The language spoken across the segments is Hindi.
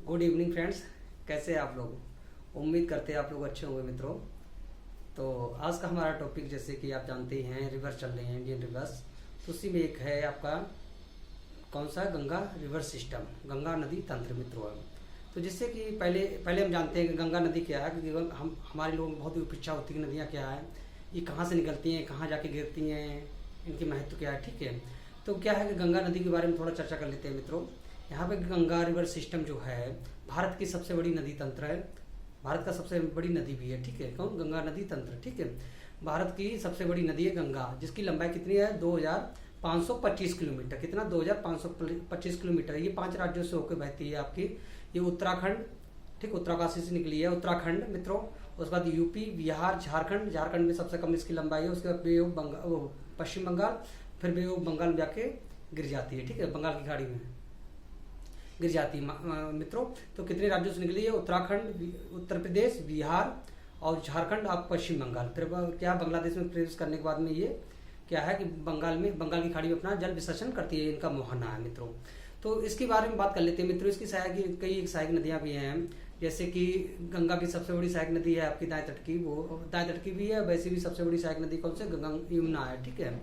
Good evening friends. कैसे हैं आप लोग? उम्मीद करते हैं आप लोग अच्छे होंगे मित्रों। तो आज का हमारा टॉपिक, जैसे कि आप जानते ही हैं, रिवर चल रहे हैं, इंडियन रिवर्स। तो उसी में एक है आपका कौन सा, गंगा रिवर सिस्टम, गंगा नदी तंत्र मित्रों। तो जिससे कि पहले पहले हम जानते हैं कि गंगा नदी क्या है, क्योंकि हम हमारे लोगों को बहुत ही इच्छा होती है कि नदियाँ क्या है, ये कहाँ से निकलती हैं, कहाँ जाके गिरती हैं, इनकी महत्व क्या है। ठीक है, तो क्या है कि गंगा नदी के बारे में थोड़ा चर्चा कर लेते हैं मित्रों। यहाँ पे गंगा रिवर सिस्टम जो है भारत की सबसे बड़ी नदी तंत्र है, भारत का सबसे बड़ी नदी भी है। ठीक है, कौन? गंगा नदी तंत्र। ठीक है, भारत की सबसे बड़ी नदी है गंगा, जिसकी लंबाई कितनी है? 2525 किलोमीटर। कितना? 2525 किलोमीटर। ये 5 राज्यों से होकर बहती है आपकी। ये उत्तराखंड, ठीक, उत्तराकाशी से निकली है, उत्तराखंड मित्रों। उसके बाद यूपी, बिहार, झारखंड। झारखंड में सबसे कम इसकी लंबाई है। उसके बाद बे ऑफ बंगाल, पश्चिम बंगाल, फिर बे ऑफ बंगाल में जाके गिर जाती है। ठीक है, बंगाल की खाड़ी में गिर जाती है मित्रों। तो कितने राज्यों से निकली है? उत्तराखंड, उत्तर प्रदेश, बिहार और झारखंड और पश्चिम बंगाल। फिर क्या, बांग्लादेश में प्रवेश करने के बाद में ये क्या है कि बंगाल की खाड़ी में अपना जल विसर्जन करती है। इनका मुहाना है मित्रों। तो इसके बारे में बात कर लेते हैं मित्रों। इसकी कई सहायक नदियाँ भी हैं, जैसे कि गंगा की सबसे बड़ी सहायक नदी है आपकी दाएं तट की, वो दाएं तट की भी है। वैसे भी सबसे बड़ी सहायक नदी कौन से? गंगा यमुना है। ठीक है,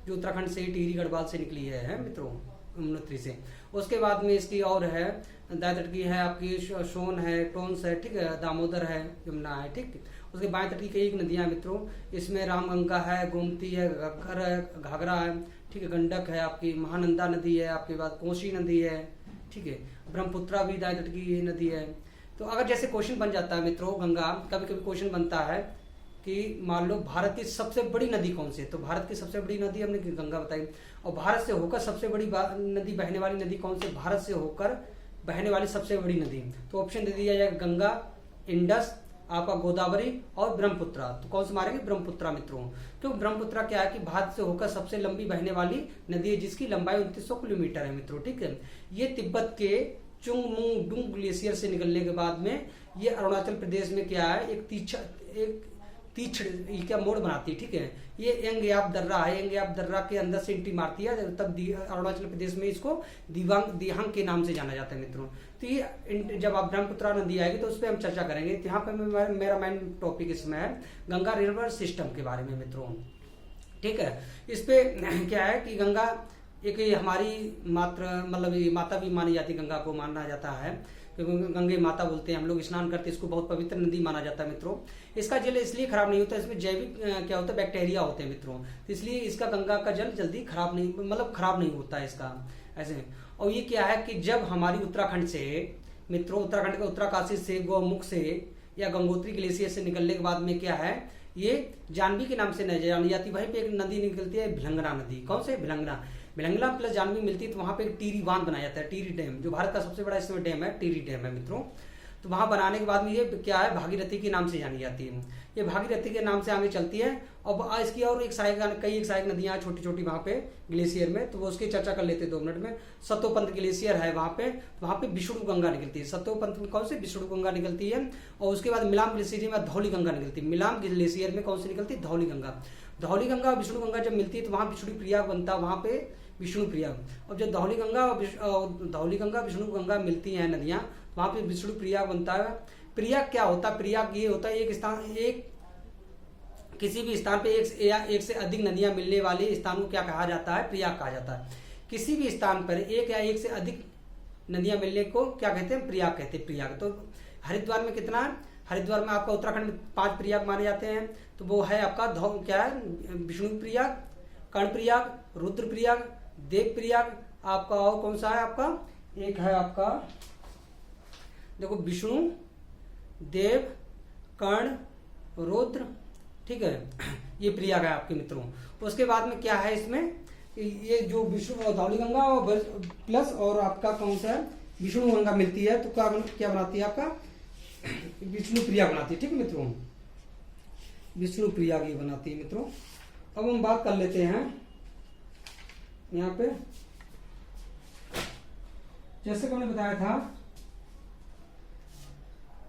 जो उत्तराखंड से टिहरी गढ़वाल से निकली है मित्रों, यमुनोत्री से। उसके बाद में इसकी और है, दाएं तट की है आपकी सोन है, टोंस है, ठीक है, दामोदर है, यमुना है। ठीक, उसके बाएं तट की कई नदियां मित्रों। इसमें रामगंगा है, गोमती है, घग्गर है, घाघरा है, ठीक है, गंडक है आपकी, महानंदा नदी है आपके बाद, कोसी नदी है, ठीक है, ब्रह्मपुत्रा भी दाएं तट की नदी है। तो अगर जैसे क्वेश्चन बन जाता है मित्रों, गंगा, कभी कभी क्वेश्चन बनता है कि मान लो भारत की सबसे बड़ी नदी कौन सी है, तो भारत की सबसे बड़ी नदी हमने गंगा बताई। और भारत से होकर सबसे बड़ी नदी, बहने वाली नदी कौन सी? भारत से होकर बहने वाली सबसे बड़ी नदी, तो ऑप्शन दे दिया जाएगा गंगा, इंडस, आपका गोदावरी और ब्रह्मपुत्रा। तो कौन सी मारेंगे? ब्रह्मपुत्रा मित्रों। तो ब्रह्मपुत्रा क्या है कि भारत से होकर सबसे लंबी बहने वाली नदी है, जिसकी लंबाई 2900 किलोमीटर है मित्रों। ठीक है, ये तिब्बत के चुंगमुंग डुंग ग्लेशियर से निकलने के बाद में ये अरुणाचल प्रदेश में क्या है, एक तीक्ष्ण क्या मोड़ बनाती है। ठीक है, ये एंगयाप दर्रा है, एंगयाप दर्रा के अंदर से एंट्री मारती है, तब अरुणाचल प्रदेश में इसको दिहांग के नाम से जाना जाता है मित्रों। तो ये जब आप ब्रह्मपुत्रा नदी आएगी तो उस पर हम चर्चा करेंगे। तो यहाँ पे मेरा मेन टॉपिक इसमें है गंगा रिवर सिस्टम के बारे में मित्रों। ठीक है, इस पे क्या है कि गंगा एक हमारी माता भी मानी जाती है, गंगा को माना जाता है, गंगे माता बोलते हैं हम लोग, स्नान करते हैं, इसको बहुत पवित्र नदी माना जाता है मित्रों। इसका जल इसलिए खराब नहीं होता, इसमें जैविक क्या होता है, बैक्टीरिया होते हैं मित्रों, तो इसलिए इसका गंगा का जल जल्दी खराब नहीं होता है इसका ऐसे। और ये क्या है कि जब हमारी उत्तराखंड से मित्रों, उत्तराखंड के उत्तराकाशी से, गौमुख से या गंगोत्री ग्लेशियर से निकलने के बाद में क्या है, ये जानवी के नाम से नहीं जानी जाती। वहीं पे एक नदी निकलती है, भिलंगना नदी। कौन से? भिलंगना प्लस जानवी मिलती है, तो वहां पे एक टिहरी बांध बनाया जाता है, टिहरी डैम, जो भारत का सबसे बड़ा इसमें डैम है, टिहरी डैम है मित्रों। तो वहां बनाने के बाद में ये क्या है, भागीरथी के नाम से जानी जाती है। ये भागीरथी के नाम से आगे चलती है। और इसकी और एक सहायक नदियां छोटी छोटी वहां पे ग्लेशियर में, तो वो उसकी चर्चा कर लेते हैं 2 मिनट में। सतोपंथ ग्लेशियर है वहां पे विष्णु गंगा निकलती है। सतोपंथ में कौन से? विष्णु गंगा निकलती है। और उसके बाद मिलाम ग्लेशियर में धौली गंगा निकलती है। मिलाम ग्लेशियर में कौन सी निकलती है? धौली गंगा। धौली गंगा और विष्णु गंगा जब मिलती है तो वहां विष्णु प्रयाग बनता है, वहां पे विष्णु प्रयाग। और जब धौली गंगा विष्णु गंगा मिलती हैं नदियां, वहां पे विष्णु प्रयाग बनता है। प्रयाग क्या होता है? प्रयाग ये होता है किसी भी स्थान पे एक से अधिक नदियां मिलने वाले स्थान को क्या कहा जाता है? प्रयाग कहा जाता है। किसी भी स्थान पर एक या एक से अधिक नदियां मिलने को क्या कहते हैं? प्रयाग कहते हैं। प्रयाग। तो हरिद्वार में कितना है? हरिद्वार में आपका उत्तराखंड में 5 प्रयाग माने जाते हैं। तो वो है आपका क्या है? विष्णु प्रयाग, कर्ण प्रयाग, रुद्र प्रयाग, देव प्रयाग। आपका और कौन सा है आपका? एक है आपका, देखो, विष्णु, देव, कर्ण, रुद्र, ठीक है, ये प्रयाग है आपके मित्रों। उसके बाद में क्या है इसमें, ये जो विष्णु धौली गंगा और प्लस और आपका कौन सा है, विष्णु गंगा मिलती है, तो क्या बनाती है आपका? विष्णु प्रयाग बनाती है। ठीक है मित्रों, विष्णु प्रयाग ये बनाती है मित्रों। अब हम बात कर लेते हैं यहाँ पे, जैसे कि मैंने बताया था,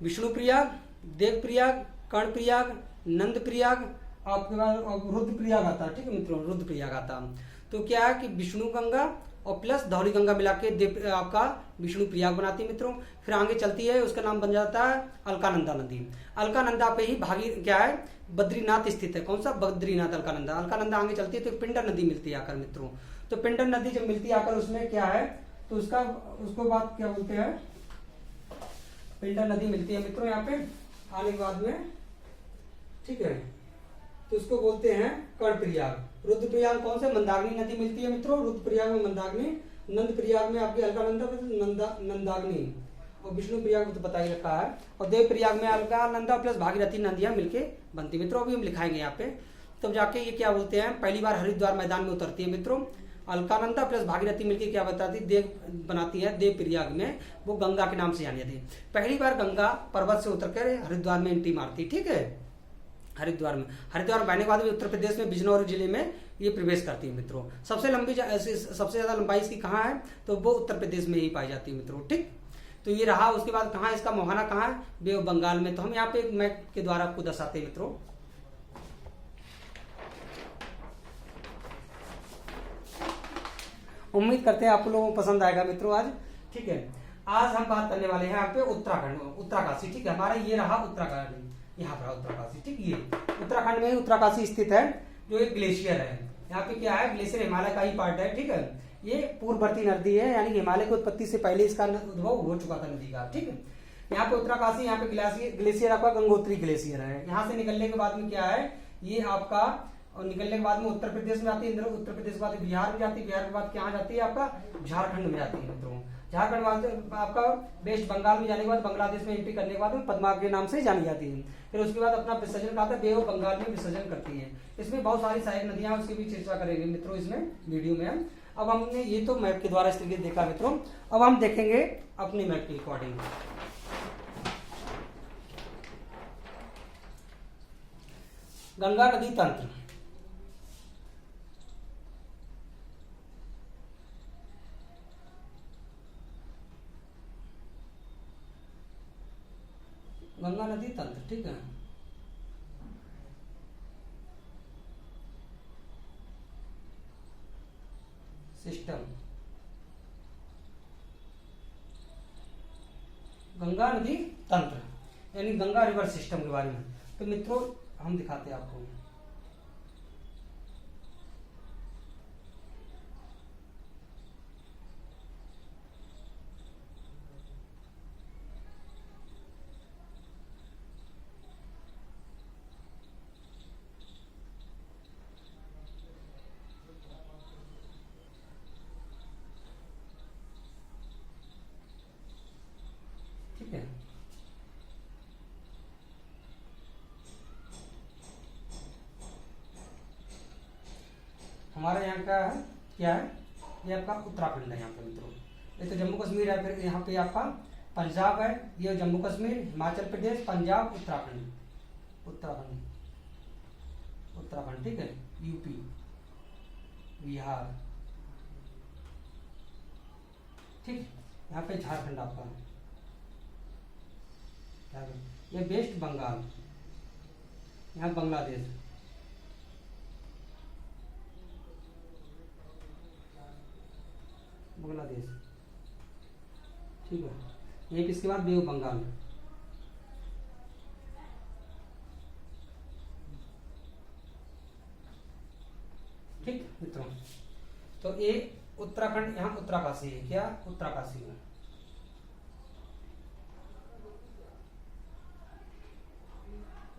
विष्णु प्रयाग, देव प्रयाग, कर्ण प्रयाग, नंद प्रयाग, आपके बाद रुद्र प्रयाग आता है। ठीक है मित्रों, रुद्र प्रयाग आता है। तो क्या है कि विष्णु गंगा और प्लस धौली गंगा मिला के आपका विष्णु प्रयाग बनाती है मित्रों। फिर आगे चलती है, उसका नाम बन जाता है अलकानंदा नदी। अलकानंदा पे ही भागी क्या है, बद्रीनाथ स्थित है। कौन सा, बद्रीनाथ, अलकानंदा। अलकानंदा आगे चलती है तो पिंडर नदी मिलती है आकर मित्रों। तो पिंडर नदी जब मिलती है आकर, उसमें क्या है, तो उसको बाद क्या बोलते हैं, पिंडर नदी मिलती है मित्रों यहाँ पे आने के बाद में, ठीक है। तो उसको बोलते हैं कर्णप्रयाग। रुद्रप्रयाग कौन सा, मंदाकिनी नदी मिलती है मित्रों। रुद्रप्रयाग में मंदाकिनी, नंद प्रयाग में आपकी अलकानंदा नंदाग्नि, और विष्णु प्रयाग में तो पता ही रखा है, और देव प्रयाग में अलकानंदा प्लस भागीरथी नदियां मिलके बनती है मित्रों। अभी हम लिखाएंगे यहाँ पे, तब जाके ये क्या बोलते हैं, पहली बार हरिद्वार मैदान में उतरती है मित्रों। अलकानंदा प्लस भागीरथी मिलकर क्या बताती, देव बनाती है देव प्रयाग में, वो गंगा के नाम से जानी जाती है। पहली बार गंगा पर्वत से उतरकर हरिद्वार में एंट्री मारती, ठीक है। हरिद्वार में बहने के बाद भी उत्तर प्रदेश में बिजनौर जिले में ये प्रवेश करती है मित्रों। सबसे ज्यादा लंबाई इसकी कहाँ है, तो वो उत्तर प्रदेश में ही पाई जाती है मित्रों, ठीक। तो ये रहा। उसके बाद कहाँ है इसका मुहाना, कहाँ है, बे ऑफ बंगाल में। तो हम यहाँ पे एक मैप के द्वारा आपको दर्शाते हैं मित्रों। उम्मीद करते हैं आप लोगों को पसंद आएगा मित्रों आज, ठीक है। आज हम बात करने वाले हैं यहाँ पे उत्तराखंड, उत्तराकाशी, ठीक है। हमारा ये रहा उत्तराखंड, यहाँ पर उत्तराकाशी, ठीक। ये उत्तराखंड में उत्तराकाशी स्थित है, जो एक ग्लेशियर है। यहाँ पे क्या है, ग्लेशियर हिमालय का ही पार्ट है, ठीक है। ये पूर्ववर्ती नदी है, यानी कि हिमालय की उत्पत्ति से पहले इसका उद्भव हो चुका था नदी का, ठीक है। यहाँ पे उत्तराकाशी, यहाँ पे ग्लेशियर आपका गंगोत्री ग्लेशियर है। यहाँ से निकलने के बाद में क्या है, ये आपका, और निकलने के बाद में उत्तर प्रदेश में आती है, उत्तर प्रदेश के बाद बिहार में जाती है, बिहार के बाद क्या जाती है आपका, झारखंड में जाती है मित्रों। झारखंड में आपका वेस्ट बंगाल में जाने के बाद बांग्लादेश में एंट्री करने के बाद पद्मा के नाम से जानी जाती है। फिर उसके बाद अपना विसर्जन करता है, बे ऑफ बंगाल में विसर्जन करती है। इसमें बहुत सारी सहायक नदियां हैं, उसकी भी चर्चा करेंगे मित्रों इसमें वीडियो में हम। अब हमने ये तो मैप के द्वारा इस तरीके देखा मित्रों। अब हम देखेंगे अपने मैप के अकॉर्डिंग। गंगा नदी तंत्र, गंगा नदी तंत्र, ठीक है। सिस्टम, गंगा नदी तंत्र यानी गंगा रिवर सिस्टम के बारे में। तो मित्रों हम दिखाते हैं आपको। ठीक है, हमारे यहाँ का है क्या है, ये आपका उत्तराखंड है यहाँ पे मित्रों। ये तो जम्मू कश्मीर है, फिर यहाँ पे आपका पंजाब है, ये जम्मू कश्मीर, हिमाचल प्रदेश, पंजाब, उत्तराखंड, उत्तराखंड, उत्तराखंड, ठीक है। यूपी, बिहार, ठीक। यहाँ पे झारखंड आपका, ये वेस्ट बंगाल, यहाँ बांग्लादेश, बांग्लादेश, ठीक है। ये इसके बाद बे ऑफ बंगाल, ठीक मित्रों। तो ये उत्तराखंड, यहाँ उत्तराकाशी है, क्या उत्तराकाशी है।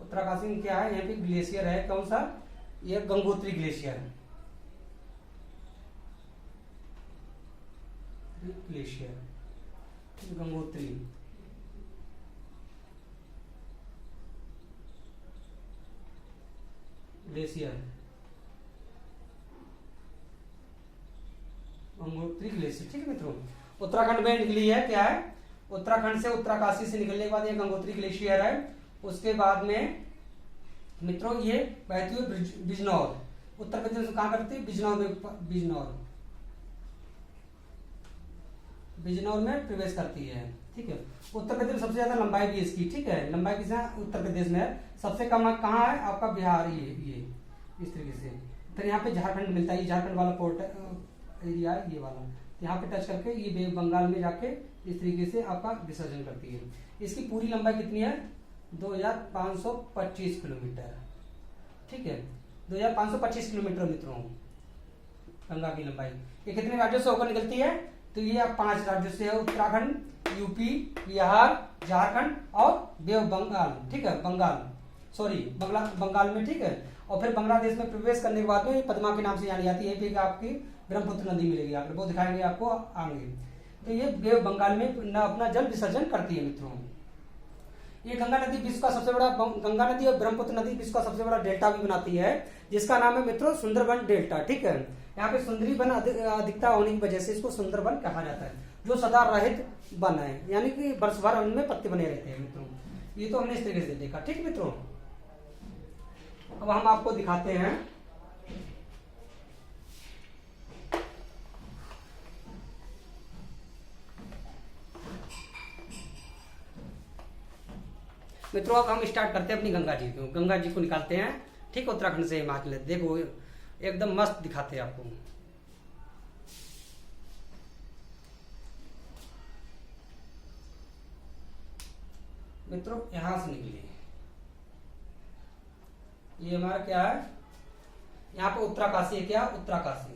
उत्तराकाशी में क्या है, यहाँ पे ग्लेशियर है, कौन सा, ये गंगोत्री ग्लेशियर है, glacier, Gangotri, glacier, Gangotri glacier, ठीक है मित्रों। उत्तराखंड में निकली है, क्या है, उत्तराखंड से, उत्तराकाशी से निकलने के बाद ये गंगोत्री ग्लेशियर है। उसके बाद में मित्रों ये बहती हुई बिजनौर, उत्तर प्रदेश में कहाँ करती है, बिजनौर में, बिजनौर में प्रवेश करती है, ठीक है। उत्तर प्रदेश में सबसे ज्यादा लंबाई भी इसकी, ठीक है, लंबाई किस उत्तर प्रदेश में है। सबसे कम कहाँ है आपका, बिहार, ये इस तरीके से। फिर यहाँ पे झारखंड मिलता है, झारखंड वाला पोर्ट है, एरिया है ये वाला, यहाँ पे टच करके ये बे बंगाल में जाके इस तरीके से आपका विसर्जन करती है। इसकी पूरी लंबाई कितनी है? 2525 किलोमीटर। ठीक है, 2525 किलोमीटर मित्रों गंगा की लंबाई। ये कितने राज्यों से होकर निकलती है? तो ये 5 राज्यों से है, उत्तराखंड, यूपी, बिहार, झारखंड और बे ऑफ बंगाल। ठीक है, बंगाल में। ठीक है, और फिर बांग्लादेश में प्रवेश करने के बाद में पद्मा के नाम से जानी जाती है। ये आपकी ब्रह्मपुत्र नदी मिलेगी, आप वो दिखाएंगे आपको आगे। तो ये बे ऑफ बंगाल में अपना जल विसर्जन करती है मित्रों। ये गंगा नदी विश्व का सबसे बड़ा, गंगा नदी और ब्रह्मपुत्र नदी विश्व का सबसे बड़ा डेल्टा भी बनाती है, जिसका नाम है मित्रों सुंदरबन डेल्टा। ठीक है, यहाँ पे सुंदरी वन अधिकता होने की वजह से इसको सुंदरबन कहा जाता है, जो सदा रहित वन है, यानी कि वर्ष भर उनमें पत्ते बने रहते हैं मित्रों। ये तो हमने इस तरीके से देखा। ठीक मित्रों, अब हम आपको दिखाते हैं मित्रों। अब हम स्टार्ट करते हैं अपनी गंगा जी को निकालते हैं। ठीक, उत्तराखंड से हिमाचल, देखो एकदम मस्त दिखाते हैं आपको। मित्रों यहां से निकली, ये हमारा क्या है, यहाँ पे उत्तराकाशी है। क्या? उत्तराकाशी,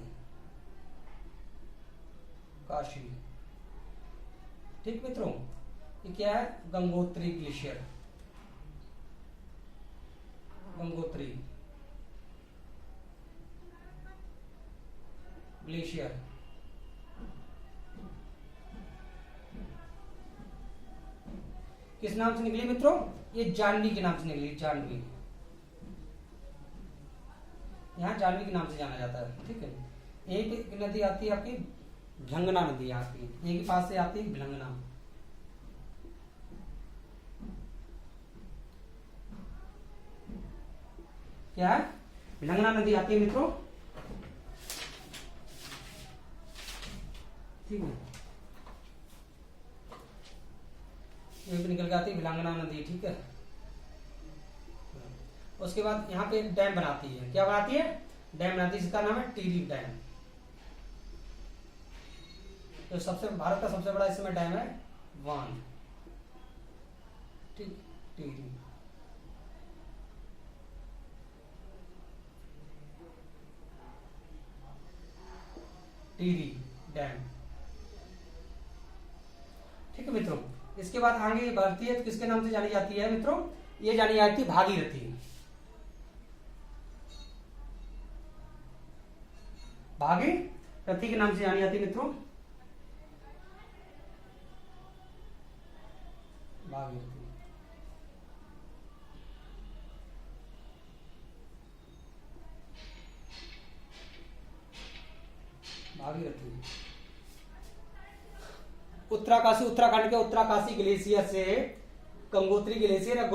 काशी। ठीक मित्रों, ये क्या है? Gangotri glacier, Gangotri glacier. किस नाम से निकली मित्रों? ये जानवी के नाम से निकली, जानवी। यहाँ जानवी के नाम से जाना जाता है। ठीक है, एक नदी आती है आपकी भिलंगना नदी, यहाँ की यहीं के पास से आती है भिलंगना। क्या है? भिलंगना नदी आती है मित्रों। ठीक है, यहीं पे निकल के आती है भिलंगना नदी। ठीक है, उसके बाद यहाँ पे एक डैम बनाती है। क्या बनाती है? डैम बनाती है, जिसका नाम है टिहरी डैम। तो भारत का सबसे बड़ा इसमें डैम है वान। ठीक, टिहरी। टिहरी डैम। ठीक है मित्रों, इसके बाद आगे बढ़ती है तो किसके नाम से जानी जाती है मित्रों? ये जानी जाती है भागीरथी। भागीरथी के नाम से जानी जाती है मित्रों, भागीरथी। भागीरथी। उत्तराकाशी, उत्तराखंड के उत्तराकाशी ग्लेशियर से गंगोत्री ग्लेशियर या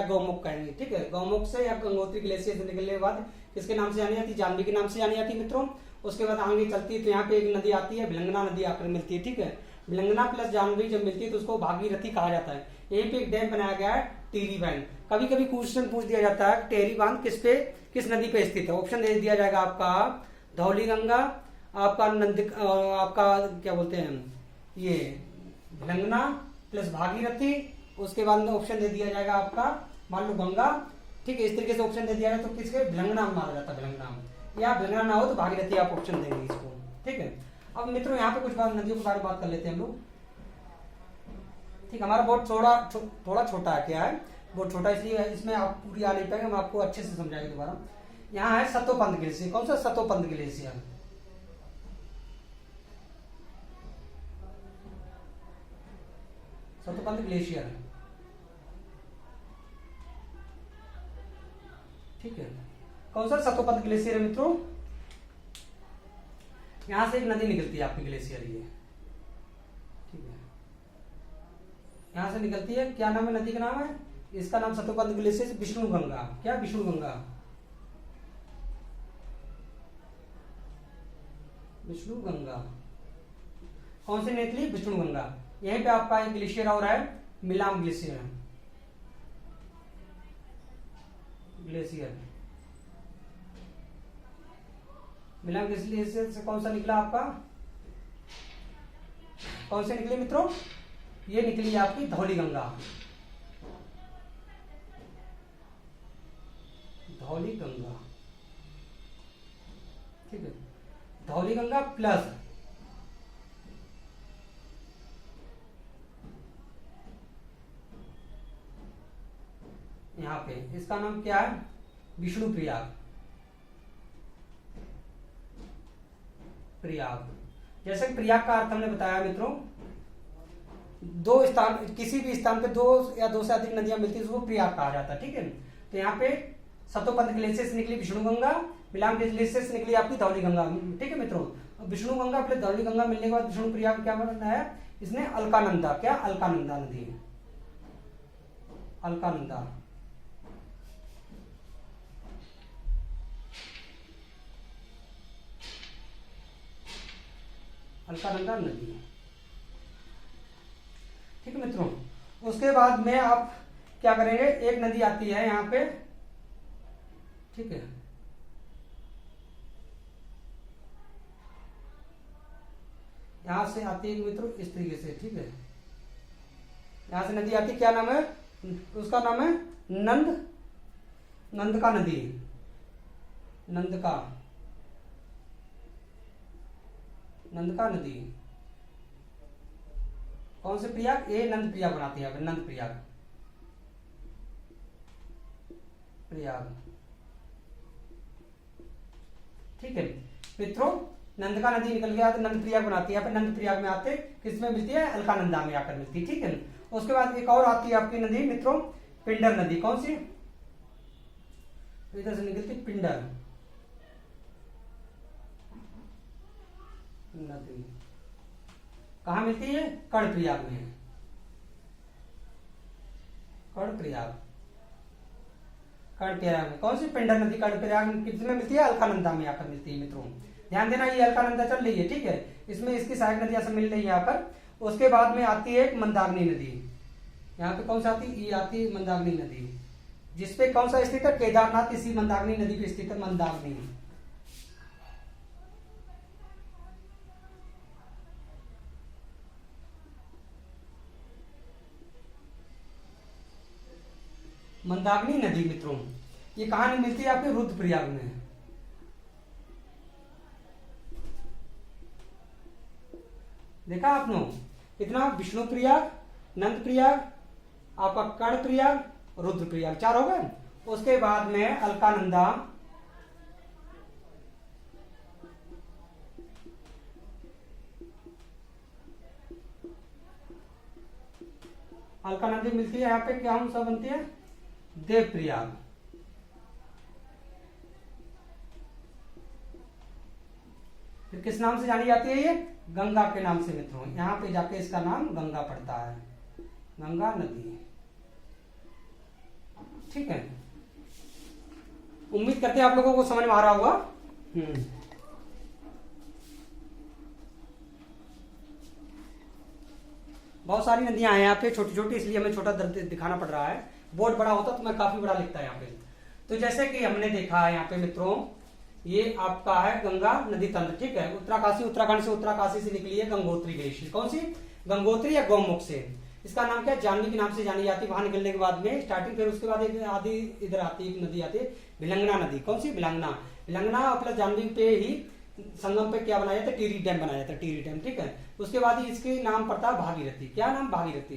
गौमुख कहेंगे। ठीक है, गौमुख से या गंगोत्री ग्लेशियर से निकलने के बाद किसके नाम से जानी जाती है? जानवी के नाम से जानी जाती है मित्रों। उसके बाद आगे चलती है तो यहाँ पे एक नदी आती है, भिलंगना नदी आकर मिलती है। ठीक है, भिलंगना प्लस जानवी जब मिलती है तो उसको भागीरथी कहा जाता है। यहीं पे एक डैम बनाया गया है टिहरी बांध। कभी कभी क्वेश्चन पूछ दिया जाता है टिहरी बांध किस नदी पे स्थित है? ऑप्शन दे दिया जाएगा आपका धौली गंगा, आपका आपका क्या बोलते हैं ये भिलंगना प्लस भागीरथी। उसके बाद में ऑप्शन दे दिया जाएगा आपका मान लो गंगा। ठीक है, इस तरीके से ऑप्शन दे दिया जाए तो किसके भिलंगना माना जाता है, भिलंगना। या भिलंगना ना हो तो भागीरथी आप ऑप्शन देंगे इसको। ठीक है, अब मित्रों यहाँ पे कुछ नदियों के बारे में बात कर लेते हैं हम लोग। ठीक, हमारा बोर्ड थोड़ा छोटा है। क्या है? बोर्ड छोटा, इसलिए इसमें आप पूरी आ नहीं पाएंगे, हम आपको अच्छे से समझाएंगे दोबारा। यहाँ है सतोपंथ ग्लेशियर। कौन सा? सतोपंथ ग्लेशियर। सतोपंथ ग्लेशियर। ठीक है, कौन सा? सतोपंथ ग्लेशियर है मित्रों। यहां से एक नदी निकलती है आपकी ग्लेशियर ये। ठीक है, यहां से निकलती है। क्या नाम है नदी का? नाम है इसका नाम सतोपंथ ग्लेशियर, विष्णु गंगा। क्या? विष्णु गंगा, विष्णु गंगा। कौन सी निकली? विष्णु गंगा। यहीं पे आपका एक ग्लेशियर और है, मिलाम ग्लेशियर। ग्लेशियर मिलान ग्लेशियर से कौन सा निकला आपका, कौन से निकली मित्रों, ये निकली आपकी धौली गंगा। धौली गंगा, ठीक है, धौली गंगा प्लस यहाँ पे इसका नाम क्या है, विष्णु प्रयाग। प्रयाग, जैसे कि प्रयाग का अर्थ हमने बताया मित्रों, दो स्थान, किसी भी स्थान पे दो या दो से अधिक नदियां मिलती है उसको प्रयाग कहा जाता है, ठीक है। तो यहाँ पे सतोपंथ ग्लेशियर से निकली विष्णु गंगा, मिलान ग्लेशियर से निकली आपकी धौली गंगा, ठीक है मित्रों। विष्णु गंगा प्लस धौली गंगा मिलने के बाद विष्णु प्रयाग क्या बना है, इसने अलकानंदा, क्या अलकानंदा नदी, अलकानंदा, अलकानंदा नदी, ठीक है मित्रों। उसके बाद में आप क्या करेंगे, एक नदी आती है यहाँ पे, ठीक है, यहां से आती है मित्रों इस तरीके से, ठीक है, यहां से नदी आती, क्या नाम है उसका, नाम है नंदका नदी, नंदका नदी। कौन से प्रयाग, ये नंद प्रयाग बनाती है, नंद प्रयाग, ठीक है मित्रों। नंदका नदी निकल गया तो नंद प्रयाग बनाती है, यहाँ पे नंद प्रयाग में आते किसमें मिलती है, अलकानंदा में आकर मिलती है, ठीक है। उसके बाद एक और आती है आपकी नदी मित्रों, पिंडर नदी। कौन सी, इधर से निकलती पिंडर नदी, कहाँ मिलती है, कर्णप्रयाग में, कर्णप्रयाग में। कौन सी, पिंडर नदी कर्णप्रयाग में किसमें मिलती है, अलकानंदा में आकर मिलती है मित्रों। ध्यान देना, ये अलकानंदा चल रही है, ठीक है, इसमें इसकी सहायक नदियां सब मिल रही है यहाँ पर। उसके बाद में आती है एक मंदाकिनी नदी, यहाँ पे कौन सा आती है, ये आती है मंदाकिनी नदी, जिसपे कौन सा स्थित है, केदारनाथ इसी मंदाकिनी नदी पे स्थित है, मंदाकिनी। मंदाकिनी नदी मित्रों, ये कहां मिलती है, आपके रुद्रप्रयाग में। देखा आपने कितना, विष्णु प्रयाग, नंद प्रयाग, आपका कर्ण प्रयाग, रुद्र प्रयाग, 4 हो गए। उसके बाद में अलकानंदा, अलकानंदी मिलती है यहाँ पे, क्या हम सब बनती है, देव प्रयाग, फिर किस नाम से जानी जाती है, ये गंगा के नाम से मित्रों। यहाँ पे जाके इसका नाम गंगा पड़ता है, गंगा नदी, ठीक है। उम्मीद करते हैं आप लोगों को समझ में आ रहा होगा। बहुत सारी नदियां हैं यहाँ पे, छोटी छोटी, इसलिए हमें छोटा दिखाना पड़ रहा है। बोर्ड बड़ा होता तो मैं काफी बड़ा लिखता है यहाँ पे। तो जैसे कि हमने देखा है यहाँ पे मित्रों, ये आपका है गंगा नदी तंत्र, ठीक है। उत्तराकाशी, उत्तराखंड से, उत्तराकाशी से निकली है गंगोत्री ग्लेशियर। कौन सी, गंगोत्री या गौमुख से। इसका नाम क्या है, जानवी के नाम से जानी जाती है। वहां निकलने के बाद में स्टार्टिंग, फिर उसके बाद एक आधी इधर आती है, नदी आती है भिलंगना नदी। कौन सी, भिलंगना। भिलंगना प्लस जानवी पे ही संगम पे क्या बनाया जाता है, टिहरी डैम बनाया जाता है, टिहरी डैम, ठीक है। उसके बाद ही इसके नाम पड़ता है भागीरथी। क्या नाम, भागीरथी।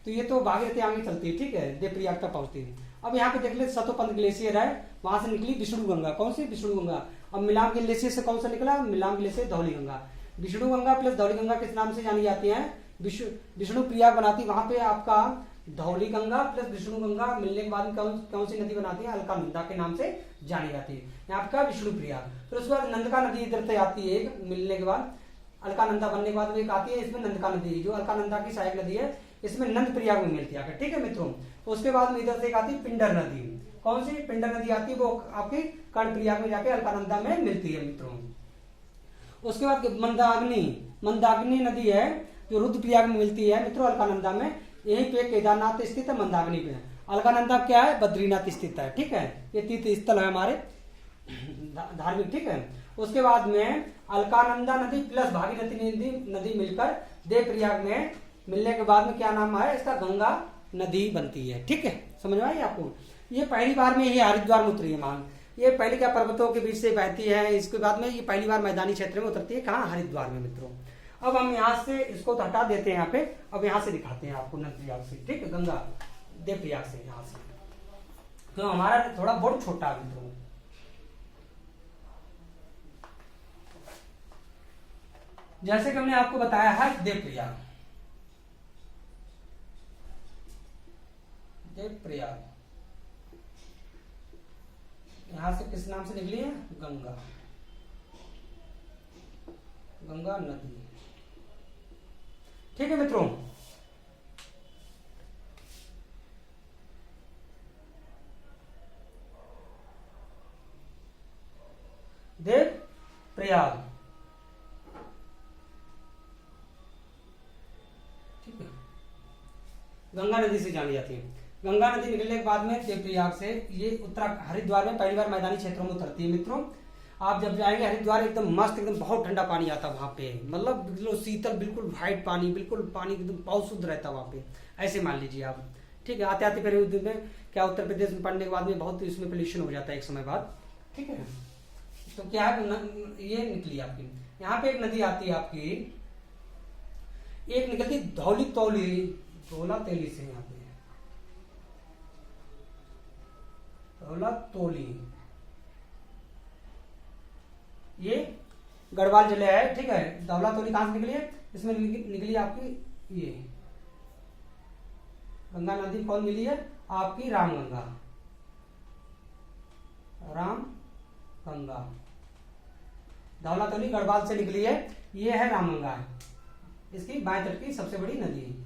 तो ये तो भागीरथी आगे चलती है, ठीक है, देवप्रयाग तक पहुंचती है। अब यहाँ पे देख ले, सतोपंथ ग्लेशियर है, वहां से निकली विष्णु गंगा। कौन सी, विष्णु गंगा। अब मिलान ग्लेशियर से कौन सा निकला, मिलान ग्लेशियर, धौली गंगा। विष्णु गंगा प्लस धौली गंगा किस नाम से जानी जाती है, विष्णु प्रयाग बनाती है। वहां पे आपका धौली गंगा प्लस विष्णु गंगा मिलने के बाद कौन सी नदी बनाती है, अलकानंदा के नाम से जानी जाती है। यहाँ का विष्णु प्रयाग। फिर उसके बाद नंदका नदी इधर से आती है, एक मिलने के बाद अलकानंदा बनने के बाद एक आती है, इसमें नंदका नदी, जो अलकानंदा की सहायक नदी है, इसमें नंद प्रयाग में मिलती है, ठीक है मित्रों। उसके बाद में इधर से एक आती है पिंडर नदी। कौन सी, पिंडर नदी आती है, वो आपकी कर्ण प्रयाग में जाके अलकानंदा में मिलती है मित्रों। उसके बाद मंदाकिनी, मंदाकिनी नदी है जो रुद्रप्रयाग में मिलती है मित्रों, अलकानंदा में। यहीं पे केदारनाथ स्थित है, मंदाकिनी पे। अलकानंदा क्या है, बद्रीनाथ स्थित है, ठीक है। ये तीर्थ स्थल है हमारे धार्मिक, ठीक है। उसके बाद में अलकानंदा नदी प्लस भागीरथी नदी मिलकर देवप्रयाग में मिलने के बाद में क्या नाम है इसका, गंगा नदी बनती है। ठीक है, समझ में आई आपको। ये पहली बार में ये हरिद्वार में उतरी है मान, ये पहली क्या पर्वतों के बीच से बहती है, इसके बाद में ये पहली बार मैदानी क्षेत्र में उतरती है, कहाँ, हरिद्वार में मित्रों। अब हम यहाँ से इसको तो हटा देते हैं यहाँ पे, अब यहाँ से दिखाते हैं आपको नदप्रयाग से, ठीक है, गंगा देवप्रयाग से यहाँ से, तो हमारा थोड़ा बोर्ड छोटा है मित्रों। जैसे कि हमने आपको बताया है देवप्रयाग, देवप्रयाग यहां से किस नाम से निकली है, गंगा, गंगा नदी। ठीक है मित्रों, देवप्रयाग, ठीक है, गंगा नदी से जानी जाती है। गंगा नदी निकलने के बाद में देवप्रयाग से ये हरिद्वार में पहली बार मैदानी क्षेत्रों में उतरती है मित्रों। आप जब जाएंगे हरिद्वार एकदम मस्त, एकदम बहुत ठंडा पानी आता है वहां पे, मतलब बिल्कुल शीतल, बिल्कुल व्हाइट पानी, बिल्कुल पानी एकदम बहुत शुद्ध रहता है वहां पे, ऐसे मान लीजिए आप। ठीक है, आते आते फिर में क्या उत्तर प्रदेश में पढ़ने के बाद में बहुत इसमें पोल्यूशन हो जाता है एक समय बाद। ठीक है, तो क्या है ये निकली आपकी, यहाँ पे एक नदी आती है आपकी, एक निकलती धौली तौली, धौला तेली से, यहाँ पे धौला तोली, ये गढ़वाल जिले है। ठीक है, धौला तोली कहां से निकली है, इसमें निकली आपकी ये गंगा नदी, कौन मिली है आपकी, रामगंगा, राम गंगा, धौला तोली गढ़वाल से निकली है, ये है रामगंगा, इसकी बाएं तट की सबसे बड़ी नदी है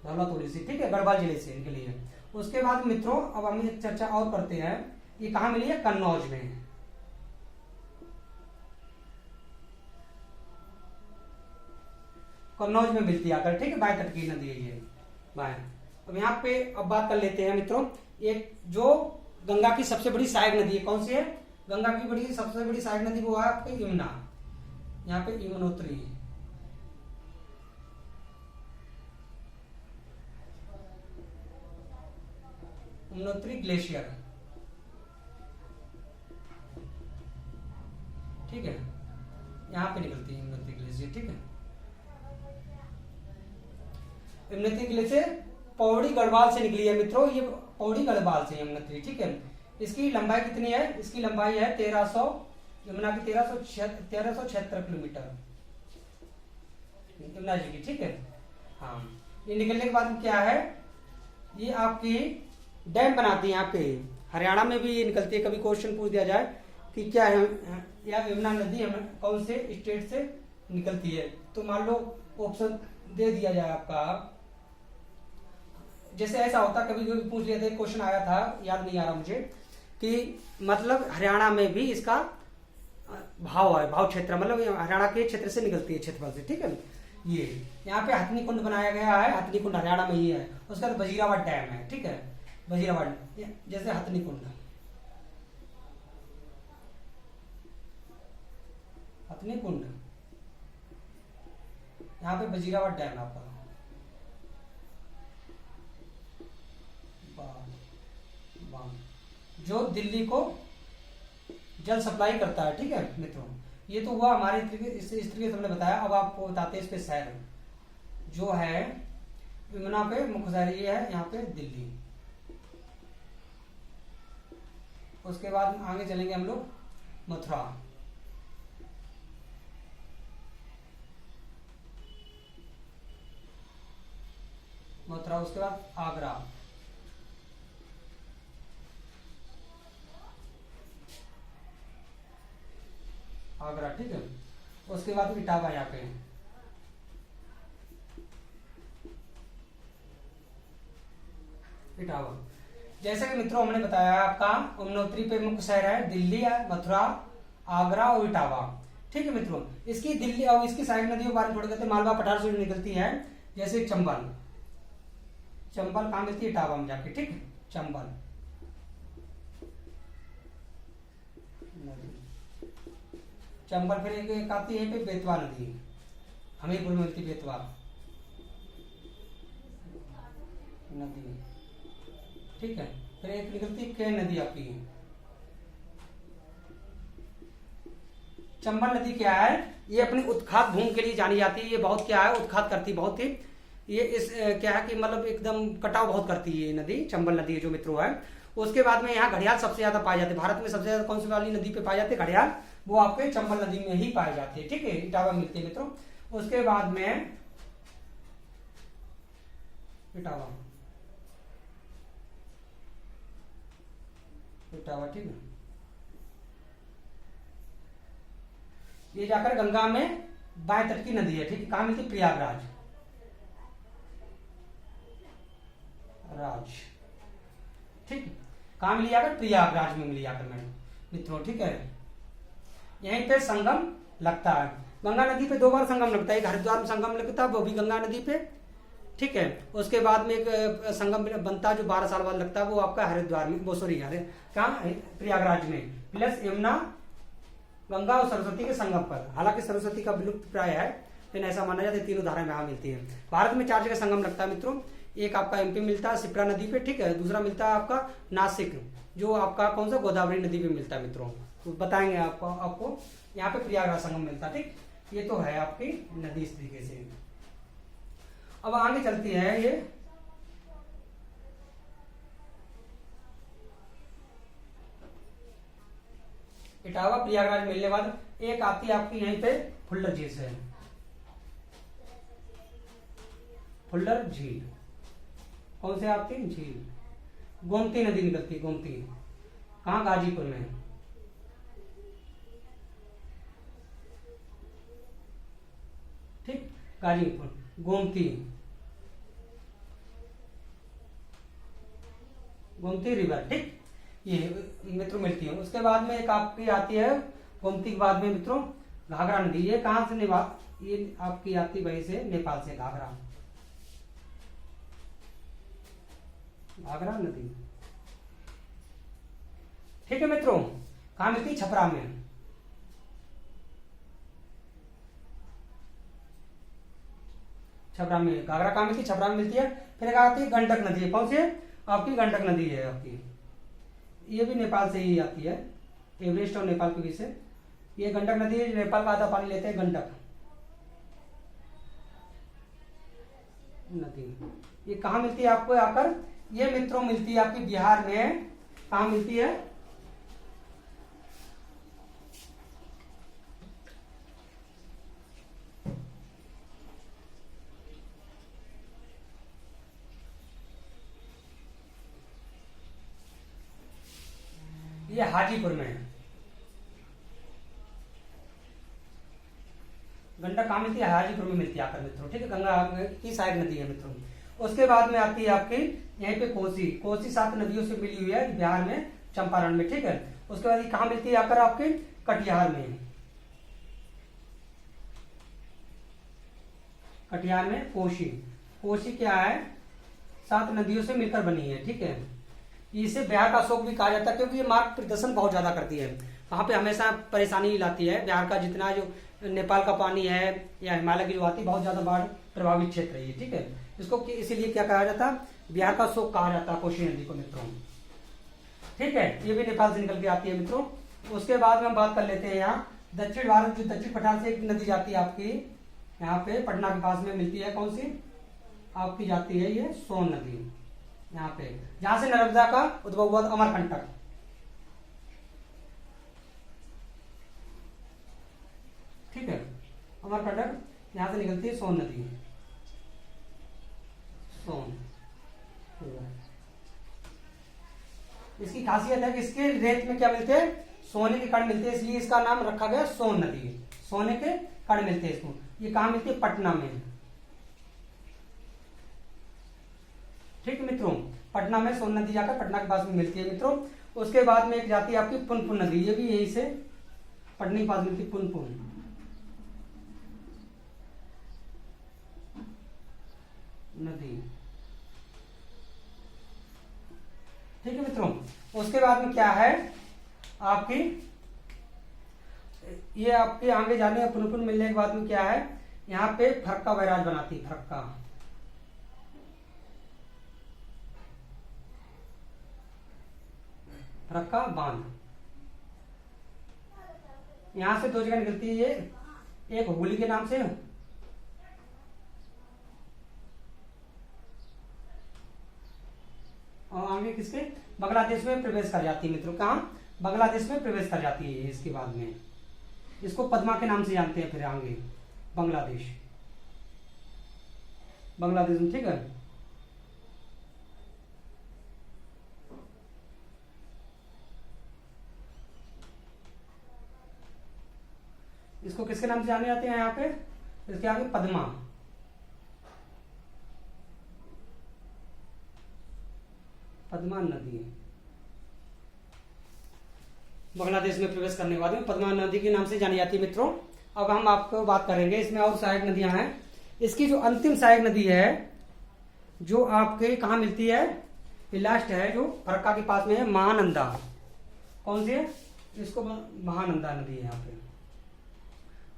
धौला तोली से। ठीक है, गढ़वाल जिले से निकली है। उसके बाद मित्रों अब हम एक चर्चा और करते हैं, ये कहां मिली है, कन्नौज में, कन्नौज में मिलती है आकर। ठीक है, बाएं तट की नदी है ये, बाएं। अब यहाँ पे अब बात कर लेते हैं मित्रों, एक जो गंगा की सबसे बड़ी सहायक नदी है, कौन सी है, गंगा की सबसे बड़ी सहायक नदी वो है आपकी यमुना, यहाँ पे यमुनोत्री, यमुनोत्री ग्लेशियर। ठीक है, यहां पे निकलती है यमुनोत्री ग्लेशियर। ठीक है, यमुनोत्री ग्लेशियर पौड़ी गढ़वाल से निकली है मित्रों, ये पौड़ी गढ़वाल से यमुनोत्री। ठीक है, इसकी लंबाई कितनी है, इसकी लंबाई है 1300, यमुना की 1376 किलोमीटर यमुना जी की। ठीक है, हाँ, ये निकलने के बाद क्या है, ये आपकी डैम बनाती है यहाँ पे, हरियाणा में भी ये निकलती है। कभी क्वेश्चन पूछ दिया जाए कि क्या है या यमुना नदी कौन से स्टेट से निकलती है, तो मान लो ऑप्शन दे दिया जाए आपका, जैसे ऐसा होता कभी कभी पूछ लिया था, क्वेश्चन आया था, याद नहीं आ रहा मुझे, कि मतलब हरियाणा में भी इसका भाव है, भाव क्षेत्र, मतलब हरियाणा के क्षेत्र से निकलती है, क्षेत्रफल से। ठीक है, ये यहाँ पे हथनी कुंड बनाया गया है, हथनी कुंड हरियाणा में ही है। उसके बाद वजीराबाद डैम है। ठीक है, वजीराबाद जैसे हथनी कुंड, हथनी कुंड, यहाँ पे वजीराबाद डैम आपका, जो दिल्ली को जल सप्लाई करता है। ठीक है मित्रों, ये तो हुआ हमारे इस तरीके से हमने बताया। अब आपको बताते हैं इस पे शहर जो है यमुना पे मुख्य शहर ये है यहाँ पे दिल्ली। उसके बाद आगे चलेंगे हम लोग मथुरा, मथुरा, उसके बाद आगरा, आगरा। ठीक है, उसके बाद इटावा, यहाँ पे इटावा। जैसे कि मित्रों हमने बताया आपका यमुनोत्री पे मुख्य शहर है दिल्ली, मथुरा, आगरा और इटावा। ठीक है मित्रों, इसकी दिल्ली और इसकी सहायक नदियों के बारे में थोड़ा कहते हैं। मालवा पठार से निकलती है, जैसे चंबल, चंबल कहाँ मिलती है, इटावा में जाके। ठीक है, चंबल, नदी, चंबल। फिर एक आती है पे बेतवा नदी, हमीरपुर में मिलती बेतवा नदी, ठीक है। फिर एक निकलती है केन नदी आपकी। चंबल नदी क्या है, ये अपनी उत्खात भूमि के लिए जानी जाती है। ये बहुत क्या है, उत्खात करती बहुत ही, ये इस क्या है कि मतलब एकदम कटाव बहुत करती है ये नदी, चंबल नदी जो मित्रों है। उसके बाद में यहाँ घड़ियाल सबसे ज्यादा पाए जाते हैं। भारत में सबसे ज्यादा कौन सी वाली नदी पे पाए जाते हैं घड़ियाल, वो आपके चंबल नदी में ही पाए जाते हैं, ठीक है। इटावा मिलती है मित्रों। उसके बाद में इटावा, इटावा, ठीक है। ये जाकर गंगा में बाएं तट की नदी है, ठीक है। कहां मिलती है, प्रयागराज राज, ठीक। कहां मिली जाकर, प्रयागराज में मिली जाकर मैडम मित्रों, ठीक है। यहीं पे संगम लगता है। गंगा नदी पे 2 बार संगम लगता है, एक हरिद्वार में संगम लगता है वो भी गंगा नदी पे, ठीक है। उसके बाद में एक संगम बनता है जो 12 साल बाद लगता है, वो आपका हरिद्वार में, वो सॉरी कहाँ, प्रयागराज में। प्लस यमुना, गंगा और सरस्वती के संगम पर। हालांकि सरस्वती का विलुप्त प्राय है, लेकिन ऐसा माना जाता है तीनों धाराएं यहाँ मिलती हैं। भारत में 4 जगह संगम लगता है मित्रों। एक आपका एमपी मिलता है शिप्रा नदी पे, ठीक है। दूसरा मिलता है आपका नासिक, जो आपका कौन सा, गोदावरी नदी पे मिलता है मित्रों, तो बताएंगे आपको यहाँ पे प्रयागराज संगम मिलता है, ठीक। ये तो है आपकी नदी इस तरीके से। अब आगे चलती है ये इटावा प्रयागराज मिलने के बाद एक आती है आपकी यहीं पे फुल्लर झील से, फुल्लर झील। कौन से आपकी झील, गोमती नदी निकलती है, गोमती। कहाँ, गाजीपुर में, ठीक। गाजीपुर, गोमती, गोमती रिवर, ठीक। ये मित्रों मिलती है। उसके बाद में एक आपकी आती है गोमती के बाद में मित्रों घाघरा नदी। ये कहां से, ये आपकी आती वहीं से, नेपाल से, घाघरा, घाघरा नदी, ठीक है मित्रों। कहां मिलती है, छपरा में, छपरा में। घाघरा कहां मिलती है, छपरा में मिलती है। फिर एक आती है गंडक नदी है, कौन सी है आपकी, गंडक नदी है आपकी। ये भी नेपाल से ही आती है, एवरेस्ट और नेपाल के बीच से। ये गंडक नदी, नेपाल का आधा पानी लेते हैं, गंडक नदी। ये कहाँ मिलती है आपको आकर, ये मित्रों मिलती है आपकी बिहार में। कहाँ मिलती है, ये हाजीपुर में है। गंडक कहाँ मिलती है, हाजीपुर में मिलती है आकर मित्रों, ठीक है। गंगा की साइड नदी है मित्रों। उसके बाद में आती है आपकी यहीं पे कोसी, कोसी 7 नदियों से मिली हुई है बिहार में, चंपारण में, ठीक है। उसके बाद ये कहाँ मिलती है आकर आपके, कटिहार में, कटिहार में कोसी। कोसी क्या है, 7 नदियों से मिलकर बनी है, ठीक है। इसे बिहार का अशोक भी कहा जाता है, क्योंकि ये मार्ग प्रदर्शन बहुत ज्यादा करती है, वहां पे हमेशा परेशानी लाती है। बिहार का जितना जो नेपाल का पानी है या हिमालय की जो आती है, बहुत ज्यादा बाढ़ प्रभावित क्षेत्र है ये, ठीक है। इसको इसीलिए क्या कहा जाता है, बिहार का अशोक कहा जाता है कोसी नदी को मित्रों, ठीक है। ये भी नेपाल से निकल के आती है मित्रों। उसके बाद में हम बात कर लेते हैं यहाँ दक्षिण भारत, जो दक्षिण पठार से एक नदी जाती है आपकी यहाँ पे पटना के पास में मिलती है, कौन सी आपकी जाती है, ये सोन नदी, यहाँ पे, जहां से नर्मदा का उद्भव हुआ, अमरकंटक, ठीक है। अमरकंटक यहां से निकलती है सोन नदी, सोन। इसकी खासियत है कि इसके रेत में क्या मिलते हैं, सोने के कण मिलते हैं, इसलिए इसका नाम रखा गया सोन नदी, सोने के कण मिलते हैं इसको। ये कहां मिलती है, पटना में, ठीक है मित्रों। पटना में सोन नदी जाकर पटना के पास में मिलती है मित्रों। उसके बाद में एक जाती है आपकी पुनपुन नदी, ये भी यहीं से पटना के पास मिलती है, पुनपुन नदी, ठीक है मित्रों। उसके बाद में क्या है आपकी ये आपके आगे जाने पुनपुन मिलने के बाद में क्या है, यहाँ पे फरक्का बैराज बनाती है, फरक्का। फरक्का बांध, यहां से दो जगह निकलती है ये, एक हुगली के नाम से और आगे किसके, बांग्लादेश में प्रवेश कर जाती है मित्रों। कहाँ, बांग्लादेश में प्रवेश कर जाती है इसके बाद में। इसको पद्मा के नाम से जानते हैं फिर आगे, बांग्लादेश, बांग्लादेश में, ठीक है। इसको किसके नाम से जाने जाते हैं यहाँ पे, इसके आगे पद्मा, पद्मा नदी बांग्लादेश में प्रवेश करने के बाद में पद्मा नदी के नाम से जानी जाती है मित्रों। अब हम आपको बात करेंगे, इसमें और सहायक नदियां हैं। इसकी जो अंतिम सहायक नदी है जो आपके कहाँ मिलती है, ये लास्ट है जो फरक्का के पास में है, महानंदा। कौन सी है, इसको महानंदा नदी है यहाँ पे,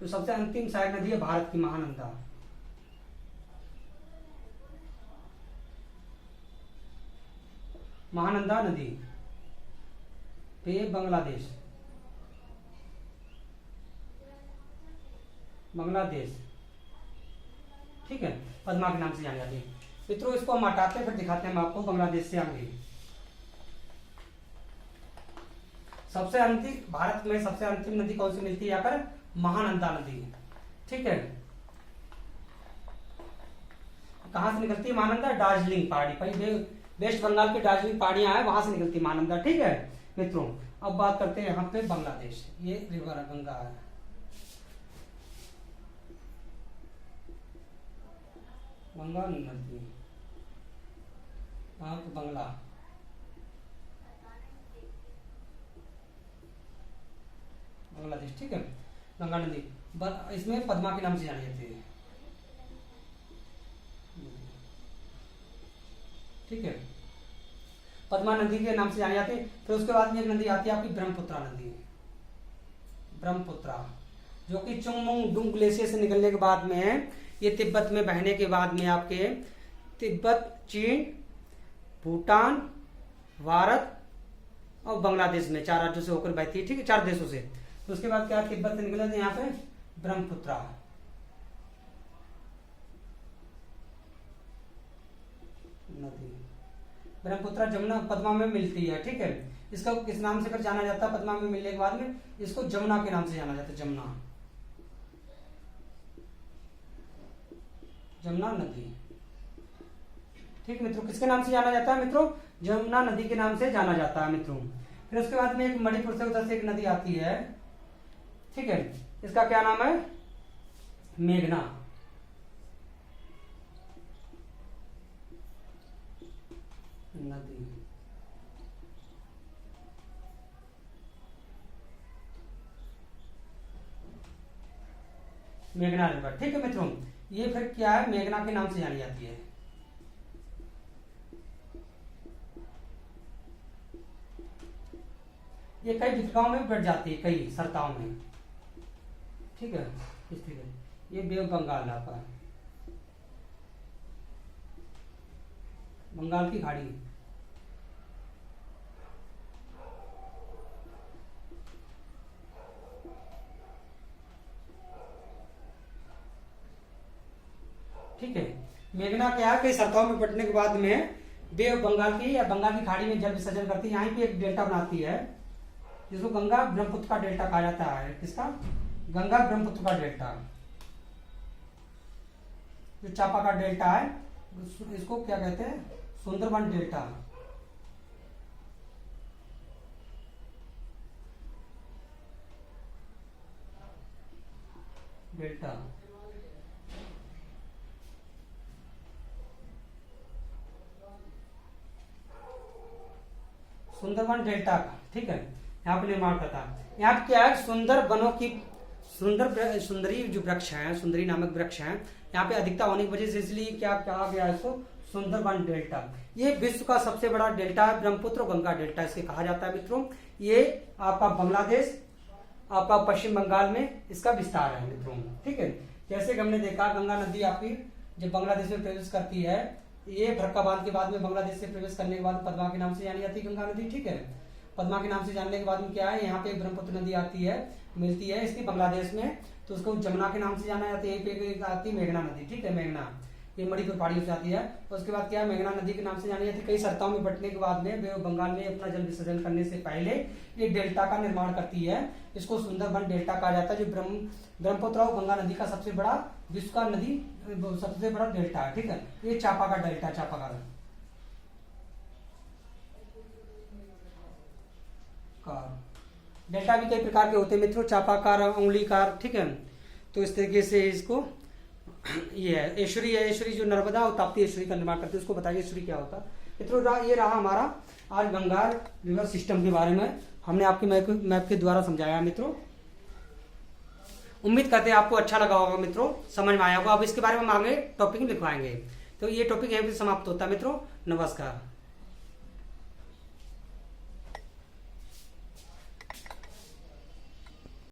तो सबसे अंतिम सहायक नदी है भारत की महानंदा। महानंदा नदी पे बांग्लादेश, बांग्लादेश, ठीक है, पद्मा के नाम से जानी जाती है मित्रों। इसको हम हटाते हैं फिर दिखाते हैं हम आपको बांग्लादेश से आगे। सबसे अंतिम, भारत में सबसे अंतिम नदी कौन सी मिलती है यहाँ पर, महानंदा नदी, ठीक है। कहां से निकलती है महानंदा, दार्जिलिंग पहाड़ी पर, वेस्ट बंगाल की दार्जिलिंग पहाड़ियां हैं, वहां से निकलती है महानंदा, ठीक है मित्रों। अब बात करते हैं यहाँ पे बांग्लादेश, ये रिवर गंगा है, गंगा नदी, बंगला, बांग्लादेश, ठीक है, गंगा नदी। इसमें पद्मा के नाम से जानी जाती है, ठीक है, पद्मा नदी के नाम से जानी जाती है। फिर उसके बाद में एक नदी आती है आपकी ब्रह्मपुत्रा नदी, ब्रह्मपुत्रा, जो कि चुंगमुंग ग्लेशियर से निकलने के बाद में, ये तिब्बत में बहने के बाद में आपके तिब्बत, चीन, भूटान, भारत और बांग्लादेश में 4 राज्यों से होकर बहती है, ठीक है, 4 देशों से। तो उसके बाद क्या, तिब्बत से निकले थे यहाँ पे ब्रह्मपुत्रा नदी, ब्रह्मपुत्रा जमुना पद्मा में मिलती है, ठीक है। इसका किस नाम से फिर जाना जाता है, पद्मा में मिलने के बाद में इसको जमुना के नाम से जाना जाता है, जमुना, जमुना नदी, ठीक मित्रों। किसके नाम से जाना जाता है मित्रों, जमुना नदी के नाम से जाना जाता है मित्रों। फिर उसके बाद में एक मणिपुर से उधर से एक नदी आती है, ठीक है, इसका क्या नाम है, मेघना, नदी, मेघना रिवर, ठीक है मित्रों। ये फिर क्या है, मेघना के नाम से जानी जाती है। ये कई वितरकाओं में बढ़ जाती है, कई सरताओं में, ठीक है, स्थित। ये बे ऑफ बंगाल आपका, बंगाल की खाड़ी, ठीक है। मेघना क्या है, कई सरताओं में बंटने के बाद में बे ऑफ बंगाल की या बंगाल की खाड़ी में जल विसर्जन करती है, यहाँ पे एक डेल्टा बनाती है जिसको गंगा ब्रह्मपुत्र का डेल्टा कहा जाता है। किसका, गंगा ब्रह्मपुत्र का डेल्टा, जो चापा का डेल्टा है इसको क्या कहते हैं, Sundarban delta, delta, Sundarban delta का, ठीक है, यहाँ पे निर्माण करता है। यहाँ पे क्या है, सुंदर वनों की सुंदरी जो वृक्ष है, सुंदरी नामक वृक्ष है, यहाँ पे अधिकता होने की वजह से इसलिए क्या कहा गया इसको, सुंदरबन डेल्टा। ये विश्व का सबसे बड़ा डेल्टा है, ब्रह्मपुत्र गंगा डेल्टा इसके कहा जाता है मित्रों। ये आपका बांग्लादेश आपका पश्चिम बंगाल में इसका विस्तार है मित्रों। ठीक है, जैसे कि हमने देखा गंगा नदी आपकी जब बांग्लादेश में प्रवेश करती है, ये फरक्का बांध के बाद में बांग्लादेश से प्रवेश करने के बाद पद्मा के नाम से जानी जाती है गंगा नदी। ठीक है, पद्मा के नाम से जानने के बाद में क्या है, यहाँ पे ब्रह्मपुत्र नदी आती है, मिलती है इसकी बांग्लादेश में, तो उसको जमुना के नाम से जाना जाता है। यहीं पे आती है मेघना नदी। ठीक है, मेघना ये मणिपुर पहाड़ियों से आती है। उसके बाद क्या है, मेघना नदी के नाम से जानी जाती है। कई सरिताओं में बंटने के बाद में वे बंगाल में अपना जल विसर्जन करने से पहले ये डेल्टा का निर्माण करती है। इसको सुंदरबन डेल्टा कहा जाता है, जो ब्रह्मपुत्र और गंगा नदी का सबसे बड़ा विश्व का नदी सबसे बड़ा डेल्टा है। ठीक है, ये चापाकार डेल्टा, चापाकार डेल्टा भी कई प्रकार के होते हैं मित्रों, चापाकार, उंगलीकार। ठीक है, तो इस तरीके से इसको ये है ऐश्वरी है। ऐश्वरी जो नर्मदा और ताप्ती ऐश्वरी का निर्माण करती है, उसको बताइए ऐश्वरी क्या होता है मित्रों। ये रहा हमारा आज गंगा रिवर सिस्टम के बारे में हमने आपके मैप के द्वारा समझाया मित्रों। उम्मीद करते हैं आपको अच्छा लगा होगा मित्रों, समझ में आया होगा। अब इसके बारे में हम आगे टॉपिक लिखवाएंगे। तो ये टॉपिक यहीं पे समाप्त होता है मित्रों। नमस्कार।